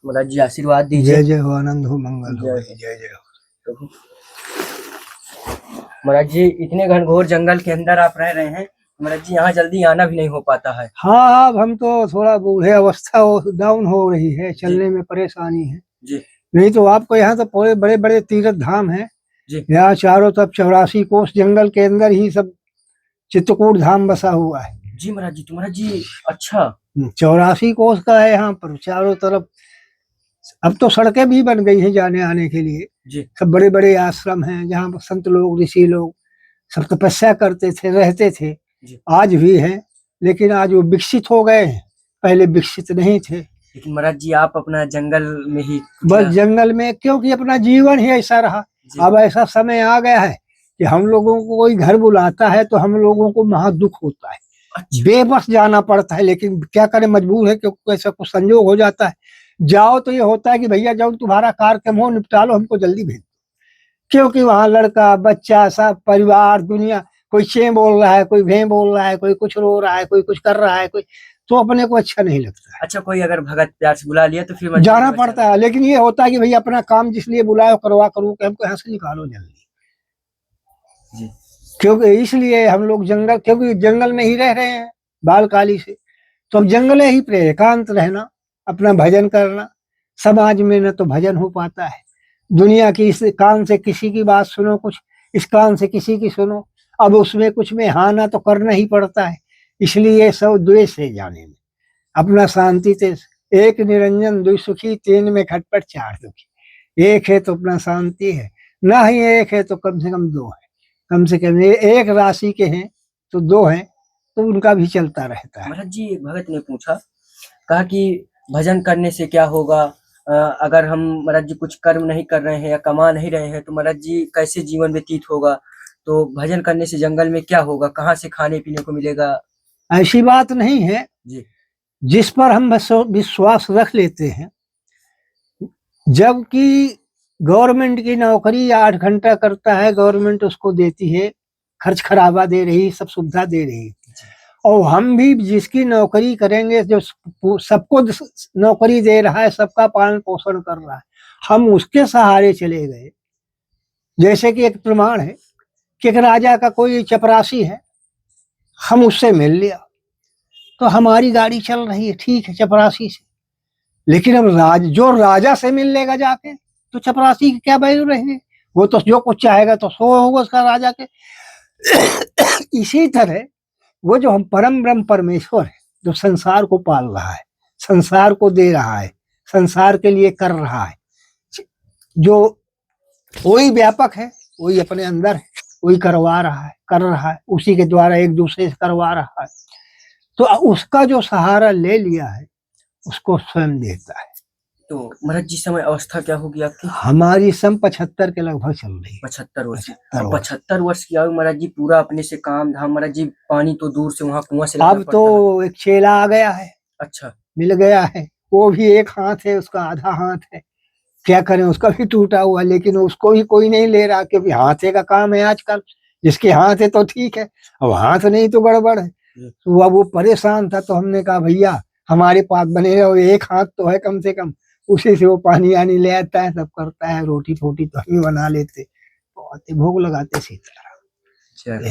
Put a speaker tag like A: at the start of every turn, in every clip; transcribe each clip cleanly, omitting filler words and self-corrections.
A: महाराज जी आशीर्वाद दीजिए।
B: जय जय हो, आनंद हो, मंगल हो, जय जय हो।
A: महाराज जी इतने घनघोर जंगल के अंदर आप रह रहे हैं, महाराज जी यहाँ जल्दी आना भी नहीं हो पाता है।
B: हाँ, अब हम तो थोड़ा बूढ़े अवस्था डाउन हो रही है, चलने में परेशानी है
A: जी।
B: नहीं तो आपको यहाँ तो पूरे बड़े बड़े तीर्थ धाम है
A: जी।
B: यहाँ चारों तरफ 84 कोस जंगल के अंदर ही सब चित्रकूट धाम बसा हुआ है।
A: जी महाराज जी, तो महाराज जी अच्छा
B: 84 कोस का है यहाँ पर चारों तरफ। अब तो सड़कें भी बन गई हैं जाने आने के लिए।
A: जी।
B: सब बड़े बड़े आश्रम हैं जहाँ पर संत लोग ऋषि लोग सब तपस्या करते थे, रहते थे। आज भी हैं, लेकिन आज वो विकसित हो गए हैं, पहले विकसित नहीं थे।
A: लेकिन महाराज जी आप अपना जंगल में ही
B: बस जंगल में, क्योंकि अपना जीवन ही ऐसा रहा। अब ऐसा समय आ गया है कि हम लोगों को कोई घर बुलाता है तो हम लोगों को महा दुख होता है। अच्छा। बेबस जाना पड़ता है, लेकिन क्या करें, मजबूर है, क्योंकि ऐसा कुछ संजोग हो जाता है। जाओ तो ये होता है कि भैया जाओ, तुम्हारा कार्यक्रम हो, निपटा लो, हमको जल्दी भेज, क्योंकि वहाँ लड़का बच्चा सब परिवार दुनिया, कोई चे बोल रहा है, कोई भे बोल रहा है, कोई कुछ रो रहा है, कोई कुछ कर रहा है, कोई तो अपने को अच्छा नहीं लगता है।
A: अच्छा, कोई अगर भगत प्यार से बुला लिया तो फिर
B: जाना पड़ता है, लेकिन ये होता है कि भैया अपना काम जिस लिए बुलाओ करवा करो कि हमको यहाँ से निकालो जल्दी जी। क्योंकि इसलिए हम लोग जंगल, क्योंकि जंगल में ही रह रहे हैं बालकाली से, तो अब जंगल ही पे एकांत रहना, अपना भजन करना। समाज में न तो भजन हो पाता है, दुनिया की इस कान से किसी की बात सुनो, कुछ इस कान से किसी की सुनो, अब उसमें कुछ में हाँ ना तो करना ही पड़ता है। इसलिए सब द्वेष है जाने में, अपना शांति से एक निरंजन दुई सुखी, तीन में खटपट चार दुखी। एक है तो अपना शांति है, ना ही एक है तो कम से कम दो है, कम से कम एक राशि के हैं तो दो हैं, तो उनका भी चलता रहता है।
A: महाराज जी भगत ने पूछा, कहा कि भजन करने से क्या होगा, अगर हम महाराज जी कुछ कर्म नहीं कर रहे हैं या कमा नहीं रहे हैं तो महाराज जी कैसे जीवन व्यतीत होगा, तो भजन करने से जंगल में क्या होगा, कहाँ से खाने पीने को मिलेगा।
B: ऐसी बात नहीं है
A: जी। जिस
B: पर हम विश्वास रख लेते हैं, जबकि गवर्नमेंट की नौकरी 8 घंटा करता है, गवर्नमेंट उसको देती है, खर्च खराबा दे रही, सब सुविधा दे रही, और हम भी जिसकी नौकरी करेंगे, जो सबको नौकरी दे रहा है, सबका पालन पोषण कर रहा है, हम उसके सहारे चले गए। जैसे कि एक प्रमाण है कि एक राजा का कोई चपरासी है, हम उससे मिल लिया तो हमारी गाड़ी चल रही है, ठीक है, चपरासी से। लेकिन अब जो राजा से मिल लेगा जाके, तो चपरासी की क्या वैल्यू रहेगी, वो तो जो कुछ चाहेगा तो सो होगा उसका राजा के। इसी तरह वो जो हम परम ब्रह्म परमेश्वर है, जो संसार को पाल रहा है, संसार को दे रहा है, संसार के लिए कर रहा है, जो वही व्यापक है, वही अपने अंदर है, वही करवा रहा है, कर रहा है, उसी के द्वारा एक दूसरे से करवा रहा है। तो उसका जो सहारा ले लिया है उसको स्वयं देता है।
A: तो महाराज जी समय अवस्था क्या होगी आपकी?
B: हमारी सम 75 के लगभग चल रही है।
A: 75 वर्ष। 75 वर्ष की आयु महाराज जी, पूरा अपने से काम धाम, महाराज जी पानी तो दूर से वहाँ कुआं से
B: अब तो एक चेला आ गया है। अच्छा, मिल गया है, वो भी एक हाथ है, उसका आधा हाथ है, क्या करें, उसका भी टूटा हुआ, लेकिन उसको भी कोई नहीं ले रहा, क्योंकि हाथे का काम है आजकल, जिसके हाथ है तो ठीक है, अब हाथ नहीं तो गड़बड़ है। तो अब वो परेशान था, तो हमने कहा भैया हमारे पास बने रहो, एक हाथ तो है कम से कम, उसी से वो पानी आनी ले आता है, सब करता है, रोटी फोटी तो हम बना लेते, तो भोग लगाते सीताराम,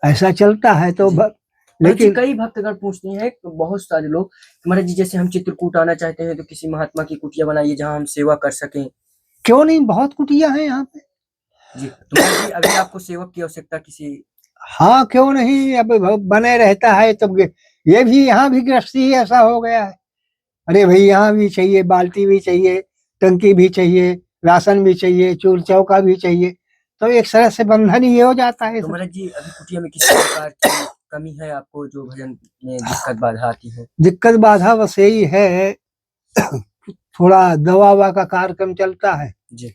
B: ऐसा चलता है। तो
A: लेकिन कई भक्तगण पूछते हैं, बहुत सारे लोग, महाराज जी जैसे हम चित्रकूट आना चाहते हैं तो किसी महात्मा की कुटिया बनाइए जहां हम सेवा कर सकें।
B: क्यों नहीं, बहुत कुटिया है यहाँ पे
A: जी। तो महाराज जी अगर आपको सेवक की आवश्यकता किसी,
B: हाँ क्यों नहीं, अब बने रहता है, तब ये भी यहाँ भी गृहस्थी ऐसा हो गया है, अरे भाई यहाँ भी चाहिए, बाल्टी भी चाहिए, टंकी भी चाहिए, राशन भी चाहिए, चूल चौका भी चाहिए, तो एक तरह से बंधन ही हो जाता है।
A: तो महाराज जी अभी कुटिया में किसी प्रकार की कमी है आपको, जो भजन में दिक्कत बाधा आती है?
B: दिक्कत बाधा बस यही है, थोड़ा दवा ववा का कार्यक्रम चलता है जी,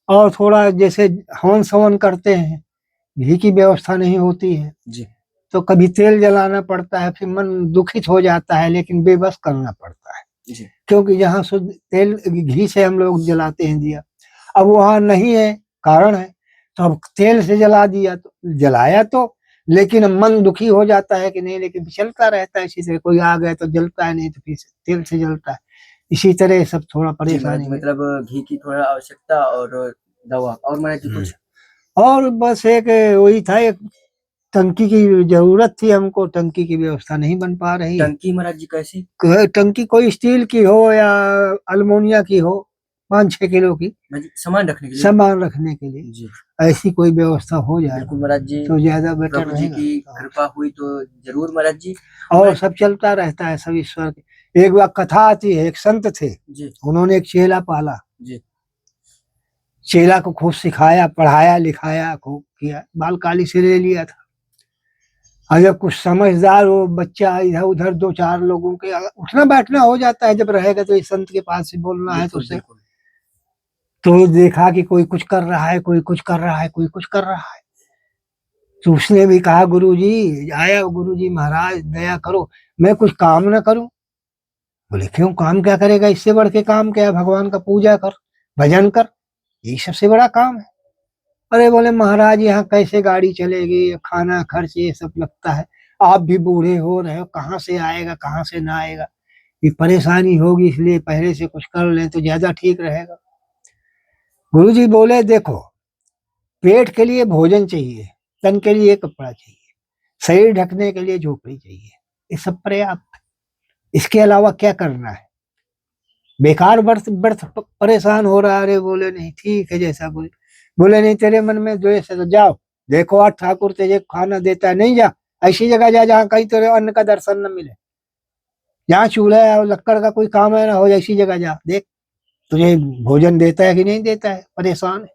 B: और थोड़ा जैसे हवन सवन करते हैं, घी की व्यवस्था नहीं होती है जी, तो कभी तेल जलाना पड़ता है, फिर मन दुखित हो जाता है, लेकिन बेबस करना पड़ता है जी, क्योंकि जहाँ शुद्ध तेल घी से हम लोग जलाते हैं दिया, अब वहाँ नहीं है, कारण है, तो अब तेल से जला दिया, तो जलाया तो लेकिन मन दुखी हो जाता है कि नहीं, लेकिन चलता रहता है इसी तरह। कोई आ गया तो जलता है, नहीं तो फिर तेल से जलता है। इसी तरह सब थोड़ा
A: जी महाराज
B: परेशानी
A: जी,
B: है।
A: मतलब घी की थोड़ा आवश्यकता और दवा और महाराज जी कुछ
B: और बस एक वही था, एक टंकी की जरूरत थी हमको, टंकी की व्यवस्था नहीं बन पा रही है।
A: टंकी महाराज जी कैसी?
B: टंकी कोई स्टील की हो या अल्मोनिया की हो, 5-6 किलो की,
A: महाराज जी सामान रखने के लिए?
B: सामान रखने के लिए
A: जी
B: ऐसी कोई व्यवस्था हो जाए
A: बिल्कुल महाराज जी,
B: तो ज्यादा बेटर
A: प्रभु जी
B: रहेगा।
A: की कृपा हुई तो जरूर महाराज जी।
B: और
A: महाराज
B: सब चलता रहता है, सब ईश्वर के। एक बार कथा आती है, एक संत थे,
A: जी
B: उन्होंने एक चेला पाला।
A: जी
B: चेला को खूब सिखाया, पढ़ाया, लिखाया, खूब किया, बाल काली से ले लिया था। और जब कुछ समझदार वो बच्चा इधर उधर 2-4 लोगों के उठना बैठना हो जाता है, जब रहेगा तो इस संत के पास से बोलना है तो
A: बिल्कुल
B: उससे,
A: बिल्कुल
B: तो देखा कि कोई कुछ कर रहा है, कोई कुछ कर रहा है, कोई कुछ कर रहा है। तो उसने भी कहा, गुरुजी आया, गुरुजी महाराज दया करो, मैं कुछ काम न करूं। बोले क्यों, काम क्या करेगा, इससे बढ़ के काम क्या है, भगवान का पूजा कर, भजन कर, यही सबसे बड़ा काम है। अरे बोले महाराज यहाँ कैसे गाड़ी चलेगी, खाना खर्च ये सब लगता है, आप भी बूढ़े हो रहे हो, कहाँ से आएगा, कहाँ से ना आएगा, ये परेशानी होगी, इसलिए पहले से कुछ कर लें तो ज्यादा ठीक रहेगा। गुरुजी बोले देखो, पेट के लिए भोजन चाहिए, तन के लिए कपड़ा चाहिए, शरीर ढकने के लिए झोपड़ी चाहिए, ये सब पर्याप्त है। इसके अलावा क्या करना है, बेकार बर्थ बर्थ परेशान हो रहा है। अरे बोले नहीं ठीक है, जैसा बोले। बोले नहीं, तेरे मन में द्वेष है तो जाओ, देखो आज ठाकुर तुझे खाना देता है, नहीं जा, ऐसी जगह जा जहाँ कहीं तेरे अन्न का दर्शन न मिले, जहाँ चूल्हा और लक्कड़ का कोई काम है ना हो, ऐसी जगह जा, देख तुझे भोजन देता है कि नहीं देता है, परेशान है।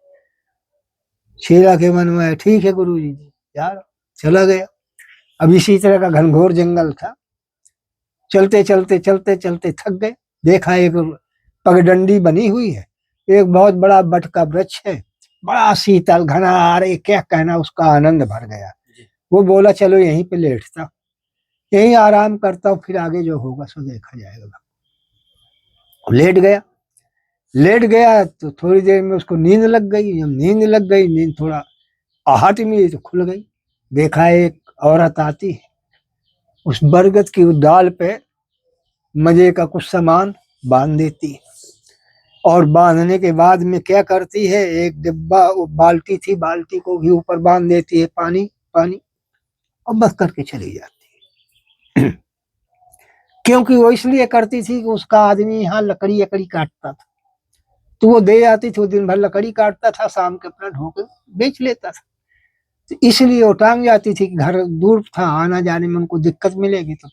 B: शेरा के मन में ठीक है गुरुजी, जा रहा, चला गया। अब इसी तरह का घनघोर जंगल था, चलते चलते चलते चलते थक गए। देखा एक पगडंडी बनी हुई है, एक बहुत बड़ा बट का वृक्ष है, बड़ा शीतल घना, अरे क्या कहना, उसका आनंद भर गया।
A: जी
B: वो बोला चलो यहीं पे लेटता, यहीं आराम करता हूँ, फिर आगे जो होगा सो देखा जाएगा। लेट गया, लेट गया तो थोड़ी देर में उसको नींद लग गई। जब नींद लग गई, नींद थोड़ा आहट मिली तो खुल गई। देखा एक औरत आती है, उस बरगद की डाल पे मजे का कुछ सामान बांध देती है, और बांधने के बाद में क्या करती है, एक डिब्बा, बाल्टी थी, बाल्टी को भी ऊपर बांध देती है, पानी पानी, और बस करके चली जाती है। क्योंकि वो इसलिए करती थी कि उसका आदमी यहाँ लकड़ी अकड़ी काटता था, तो वो दे आती थी, वो दिन भर लकड़ी काटता था, शाम के अपना ढोकर बेच लेता था। तो इसलिए वो टांग जाती थी कि घर दूर था, आना जाने में उनको दिक्कत मिलेगी, तो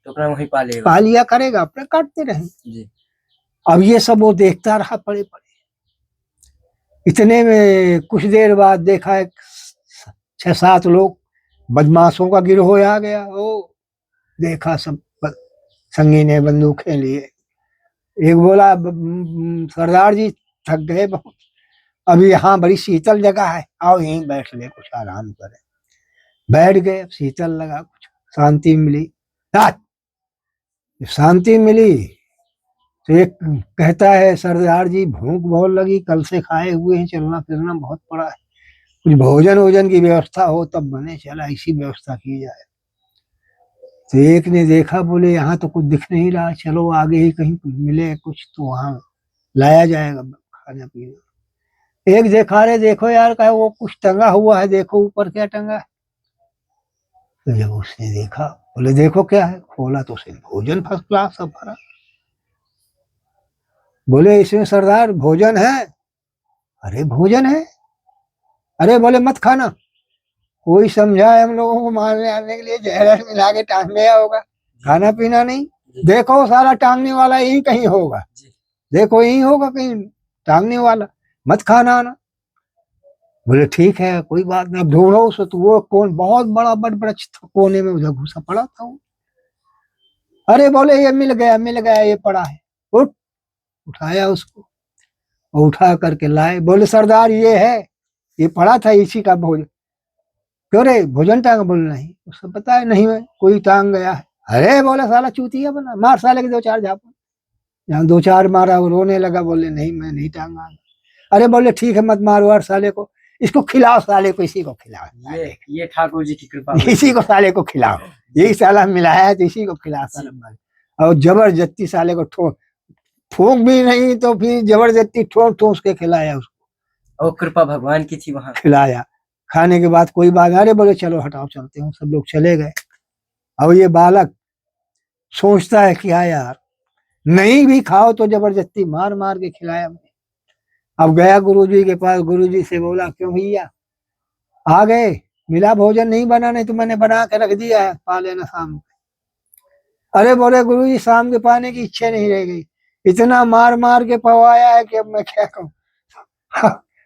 A: अपना वहीं पालेगा।
B: पा लिया करेगा, अपने काटते रहे।
A: जी
B: अब ये सब वो देखता रहा पड़े पड़े। इतने में कुछ देर बाद देखा एक 6-7 लोग बदमाशों का गिरोह आ गया। ओ देखा सब संगी ने बंदूकें लिए। एक बोला सरदार जी थक गए बहुत, अभी यहाँ बड़ी शीतल जगह है, आओ यहीं बैठ ले, कुछ आराम करें। बैठ गए, शीतल लगा, कुछ शांति मिली। शांति मिली तो एक कहता है, सरदार जी भूख बहुत लगी, कल से खाए हुए हैं, चलना फिरना बहुत पड़ा है, कुछ भोजन वोजन की व्यवस्था हो तब बने, चला इसी व्यवस्था की जाए। तो एक ने देखा, बोले यहाँ तो कुछ दिख नहीं रहा, चलो आगे ही कहीं मिले कुछ तो वहां लाया जाएगा खाना पीना। एक देखा, रे देखो यार, कहे वो कुछ टंगा हुआ है, देखो ऊपर क्या टंगा है। तो जब उसने देखा, बोले देखो क्या है, खोला तो उसे भोजन फर्स्ट क्लास सब भरा। बोले इसमें सरदार भोजन है? अरे भोजन है। अरे बोले मत खाना, कोई समझा है हम लोगों को मारने आने के लिए, जहर मिला के टांग गया होगा, खाना पीना नहीं। देखो सारा टांगने वाला यही कहीं होगा, देखो यही होगा कहीं टांगने वाला, मत खाना आना। बोले ठीक है कोई बात नहीं, अब ढूंढो उसे। तो वो कौन, बहुत बड़ा बड़ वृक्ष था, कोने में उधर घुसा पड़ा था वो। अरे बोले ये मिल गया, मिल गया, ये पड़ा है, उठ। उठाया उसको और उठा करके लाए। बोले सरदार ये है, ये पड़ा था, इसी का भोजन। क्यों रे भोजन टांग? बोले नहीं, उसको पता है नहीं, मैं कोई टांग गया है। अरे बोले साला चूतिया बना, मार साले के 2-4 झापड़। यहाँ 2-4 मारा, वो रोने लगा, बोले नहीं मैं नहीं टांगा। अरे बोले ठीक है मत मारो यार साले को, इसको खिलाओ साले को, इसी को खिलाओ,
A: ये ठाकुर जी की कृपा
B: इसी को साले को खिलाओ, यही साला मिलाया है तो इसी को खिला साला। और जबरदस्ती साले को ठोक भी नहीं तो फिर जबरदस्ती ठोस के खिलाया उसको,
A: और कृपा भगवान की थी वहां।
B: खिलाया। खाने के बाद कोई बात, अरे बोले चलो हटाओ चलते हैं, सब लोग चले गए। अब ये बालक सोचता है कि यार नहीं भी खाओ तो जबरदस्ती मार मार के खिलाया। अब गया गुरुजी के पास, गुरुजी से बोला क्यों भैया आ गए, मिला भोजन नहीं बना, नहीं तो मैंने बना के रख दिया है, पा लेना शाम को। अरे बोले गुरुजी शाम के पाने की इच्छा नहीं रह गई, इतना मार मार के पवाया है कि अब मैं क्या कहूँ।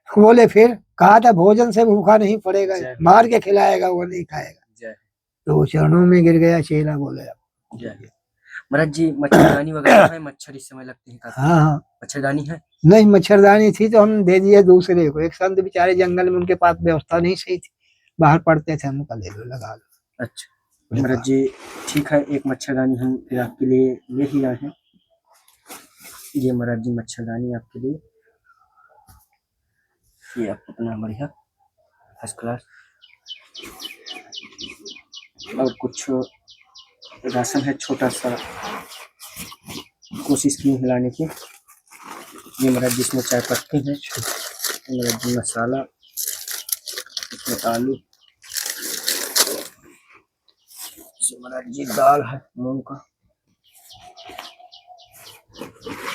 B: बोले फिर कहा था भोजन से भूखा नहीं पड़ेगा, मार के खिलाएगा वो नहीं खाएगा। तो वो चरणों में गिर गया चेला। बोले
A: महाराज जी मच्छरदानी वगैरह है, मच्छर इस समय लगते हैं काफी।
B: हाँ
A: मच्छरदानी है?
B: नहीं, मच्छरदानी थी तो हम दे दिए दूसरे को। एक संत बेचारे जंगल में, उनके पास व्यवस्था नहीं सही थी, बाहर पड़ते थे, हमको ले लो लगा लो।
A: अच्छा महाराज जी ठीक है, एक मच्छरदानी हम फिर आपके लिए ले ही आए हैं। ये महाराज जी मच्छरदानी आपके लिए, ये आप अपना बढ़िया फर्स्ट क्लास। और कुछ राशन है छोटा सा, कोशिश की हिलाने की। ये महाराज जिसमें चाय पत्ती है, महाराज जी मसाला, इसमें आलू, महाराज जी दाल है मूंग का,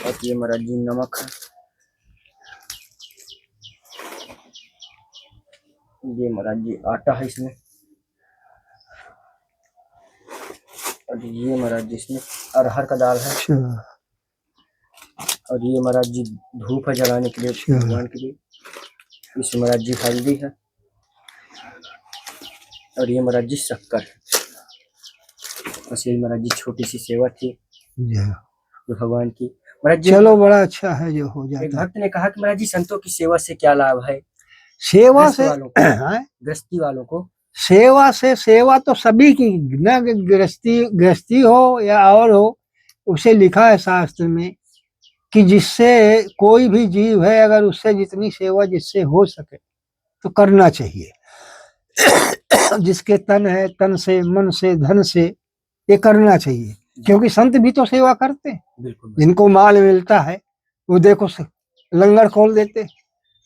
A: और ये महाराज जी नमक है, ये महाराज जी आटा है इसमें, और ये महाराज जी इसमें अरहर का दाल है, और ये महाराज जी धूप है जलाने के लिए भगवान के लिए, इसमें महाराज जी हल्दी है, और ये महाराज जी शक्कर है। बस यही महाराज जी छोटी सी सेवा थी जो भगवान की। महाराज जी
B: चलो बड़ा अच्छा है जो हो जाता है।
A: एक भक्त ने कहा कि महाराज जी संतों की सेवा से क्या लाभ है?
B: सेवा से
A: गृहस्थी वालों को
B: सेवा से, सेवा तो सभी की, न गृहस्थी हो या और हो, उसे लिखा है शास्त्र में कि जिससे कोई भी जीव है, अगर उससे जितनी सेवा जिससे हो सके तो करना चाहिए। जिसके तन है, तन से, मन से, धन से, ये करना चाहिए, क्योंकि संत भी तो सेवा करते हैं। जिनको माल मिलता है वो देखो लंगर खोल देते,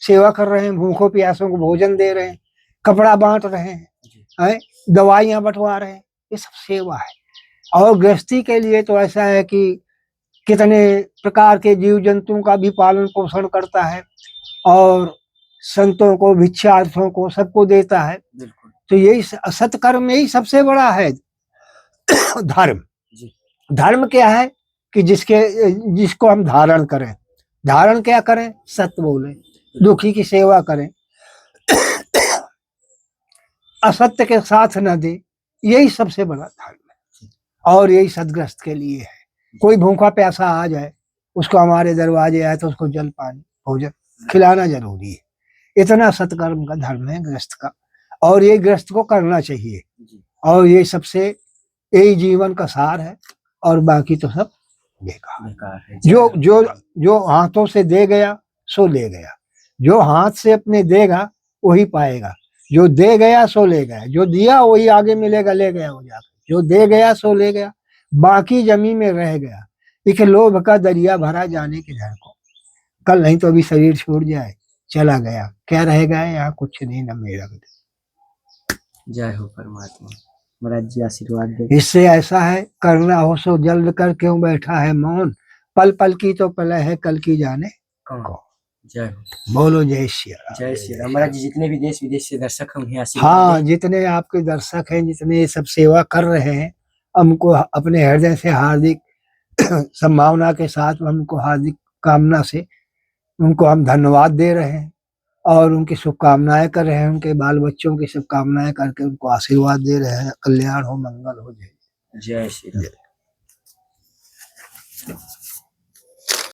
B: सेवा कर रहे हैं, भूखों प्यासों को भोजन दे रहे हैं, कपड़ा बांट रहे हैं, दवाइयां बंटवा रहे हैं, ये सब सेवा है। और गृहस्थी के लिए तो ऐसा है कि कितने प्रकार के जीव जंतुओं का भी पालन पोषण करता है, और संतों को, भिक्षार्थों को, सबको देता है। तो यही सत्कर्म, यही सबसे बड़ा है धर्म। धर्म क्या है कि जिसको हम धारण करें। धारण क्या करें? सत्य बोले, दुखी की सेवा करें, असत्य के साथ न दे, यही सबसे बड़ा धर्म है। और यही सदग्रस्त के लिए है। कोई भूखा प्यासा आ जाए, उसको हमारे दरवाजे आए तो उसको जल पानी भोजन खिलाना जरूरी है। इतना सत्कर्म का धर्म है गृहस्थ का, और ये गृहस्थ को करना चाहिए। और ये सबसे, यही जीवन का सार है, और बाकी तो सब बेकार है। जो हाथों से दे गया सो ले गया, जो हाथ से अपने देगा वही पाएगा, जो दे गया सो ले गया, जो दिया वही आगे मिलेगा, ले गया हो जाकर, जो दे गया सो ले गया, बाकी जमीन में रह गया। एक लोभ का दरिया भरा जाने के घर को, कल नहीं तो अभी शरीर छोड़ जाए, चला गया, क्या रह गया यहाँ? कुछ नहीं, न मेरा।
A: जय हो परमात्मा। महाराज जी आशीर्वाद दे।
B: इससे ऐसा है, करना हो सो जल्द कर, क्यों बैठा है मौन, पल पल की तो पल है, कल की जाने कौन। जय हो। बोलो जय श्री राम।
A: जय श्री राम। महाराज जी जितने भी देश विदेश से दर्शक हम यहाँ,
B: हाँ, जितने आपके दर्शक हैं, जितने सब सेवा कर रहे हैं, हमको अपने हृदय से हार्दिक संभावना के साथ, हमको हार्दिक कामना से उनको हम धन्यवाद दे रहे हैं, और उनकी शुभकामनाएं कर रहे हैं, उनके बाल बच्चों की शुभकामनाएं करके उनको आशीर्वाद दे रहे हैं। कल्याण हो, मंगल हो। जय
A: जय श्री राम।